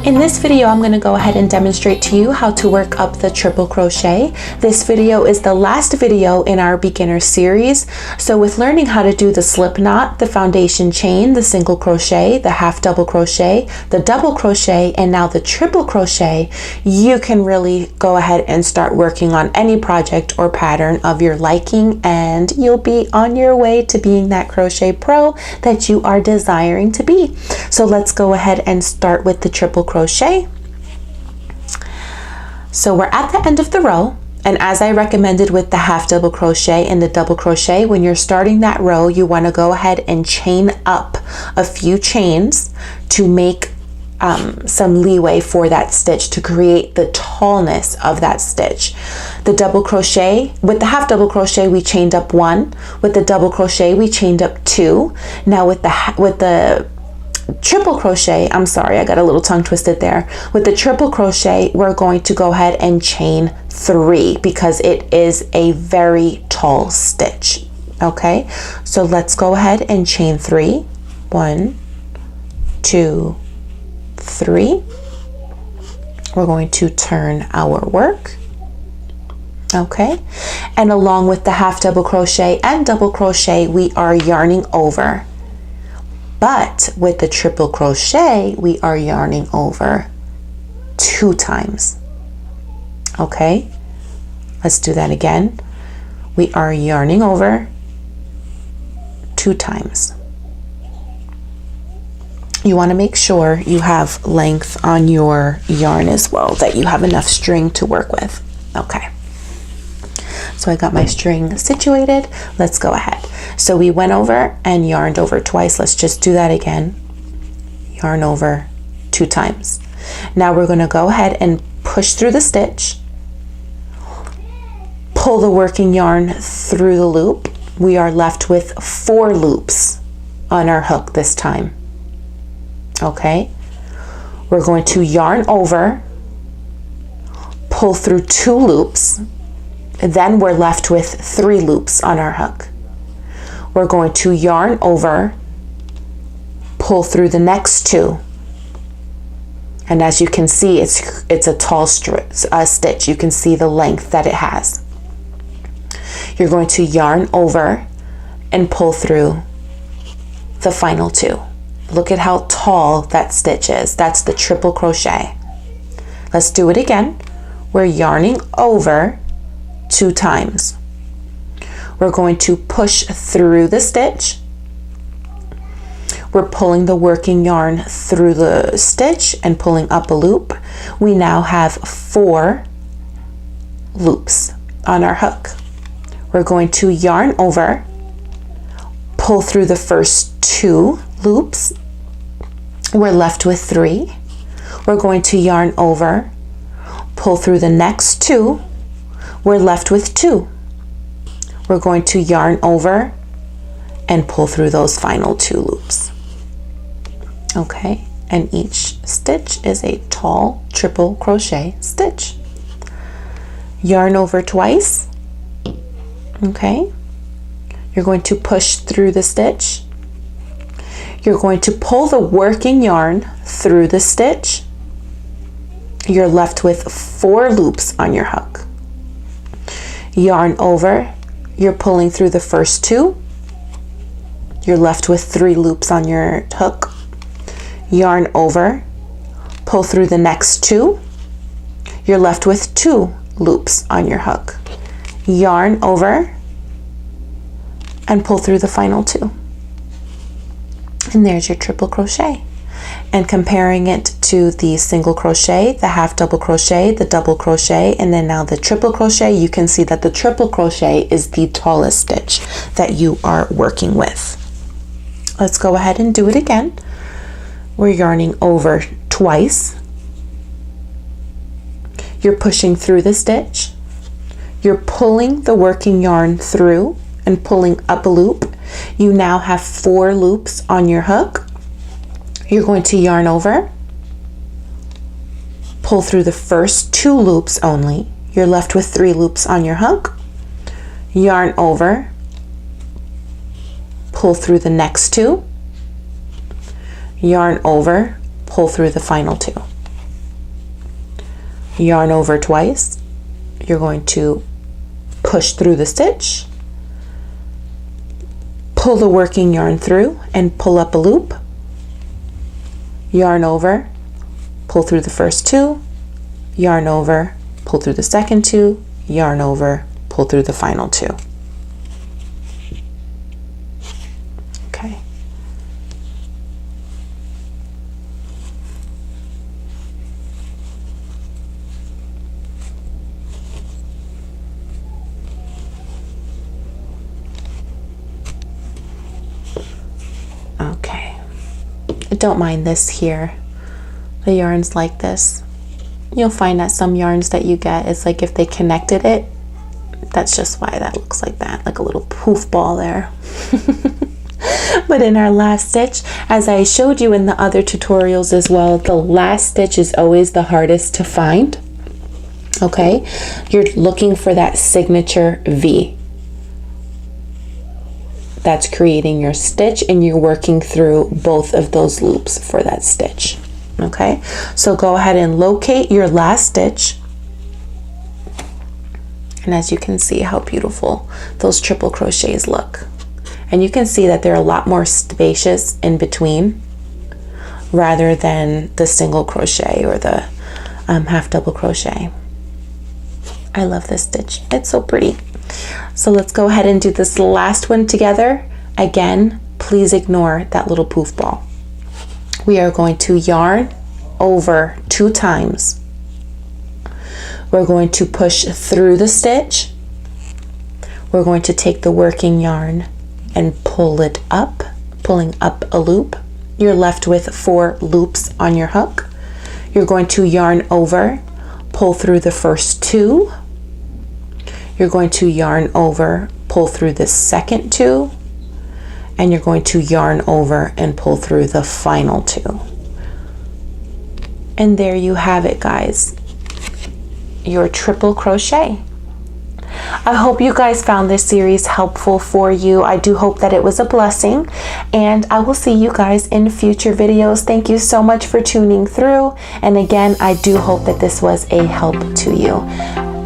In this video, I'm going to go ahead and demonstrate to you how to work up the triple crochet. This video is the last video in our beginner series. So with learning how to do the slip knot, the foundation chain, the single crochet, the half double crochet, the double crochet, and now the triple crochet, you can really go ahead and start working on any project or pattern of your liking, and you'll be on your way to being that crochet pro that you are desiring to be. So let's go ahead and start with the triple crochet. So we're at the end of the row, and as I recommended with the half double crochet and the double crochet, when you're starting that row, you want to go ahead and chain up a few chains to make some leeway for that stitch, to create the tallness of that stitch. The double crochet, with the half double crochet, we chained up 1. With the double crochet, we chained up 2. Now with the triple crochet, I'm sorry, I got a little tongue twisted there. With the triple crochet, we're going to go ahead and chain 3 because it is a very tall stitch. Okay, so let's go ahead and chain 3. 1, 2, 3. We're going to turn our work. Okay, and along with the half double crochet and double crochet, we are yarning over. But with the triple crochet, we are yarning over 2 times. Okay, let's do that again. We are yarning over 2 times. You want to make sure you have length on your yarn as well, that you have enough string to work with. Okay. So I got my string situated. Let's go ahead. So we went over and yarned over twice. Let's just do that again. Yarn over 2 times. Now we're going to go ahead and push through the stitch. Pull the working yarn through the loop. We are left with 4 loops on our hook this time. Okay. We're going to yarn over, pull through 2 loops. Then we're left with 3 loops on our hook. We're going to yarn over, pull through the next 2. And as you can see, it's a tall stitch. You can see the length that it has. You're going to yarn over and pull through the final 2. Look at how tall that stitch is. That's the triple crochet. Let's do it again. We're yarning over 2 times. We're going to push through the stitch. We're pulling the working yarn through the stitch and pulling up a loop. We now have 4 loops on our hook. We're going to yarn over, pull through the first 2 loops. We're left with 3. We're going to yarn over, pull through the next 2. We're left with 2. We're going to yarn over and pull through those final 2 loops. Okay, and each stitch is a tall triple crochet stitch. Yarn over twice. Okay, you're going to push through the stitch. You're going to pull the working yarn through the stitch. You're left with 4 loops on your hook. Yarn over, you're pulling through the first 2. You're left with 3 loops on your hook. Yarn over, pull through the next 2. You're left with 2 loops on your hook. Yarn over and pull through the final 2. And there's your triple crochet. And comparing it to the single crochet, the half double crochet, the double crochet, and then now the triple crochet, you can see that the triple crochet is the tallest stitch that you are working with. Let's go ahead and do it again. We're yarning over twice. You're pushing through the stitch. You're pulling the working yarn through and pulling up a loop. You now have 4 loops on your hook. You're going to yarn over, pull through the first 2 loops only. You're left with 3 loops on your hook. Yarn over, pull through the next 2. Yarn over, pull through the final 2. yarn over twice. You're going to push through the stitch, pull the working yarn through and pull up a loop, yarn over, pull through the first two, yarn over, pull through the second two, yarn over, pull through the final two. Okay. Okay. I don't mind this here. The yarns like this. You'll find that some yarns that you get, it's like if they connected it, that's just why that looks like that, like a little poof ball there. But in our last stitch, as I showed you in the other tutorials as well, the last stitch is always the hardest to find. Okay, you're looking for that signature V. That's creating your stitch, and you're working through both of those loops for that stitch. Okay, so go ahead and locate your last stitch. And as you can see how beautiful those triple crochets look. And you can see that they're a lot more spacious in between rather than the single crochet or the half double crochet. I love this stitch. It's so pretty. So let's go ahead and do this last one together. Again, please ignore that little poof ball. We are going to yarn over 2 times. We're going to push through the stitch. We're going to take the working yarn and pull it up, pulling up a loop. You're left with 4 loops on your hook. You're going to yarn over, pull through the first 2. You're going to yarn over, pull through the second 2, and you're going to yarn over and pull through the final 2. And there you have it, guys, your triple crochet. I hope you guys found this series helpful for you. I do hope that it was a blessing, and I will see you guys in future videos. Thank you so much for tuning through, and again, I do hope that this was a help to you.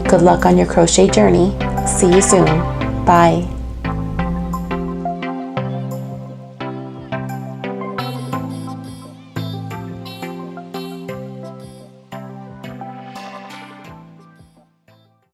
Good luck on your crochet journey. See you soon. Bye.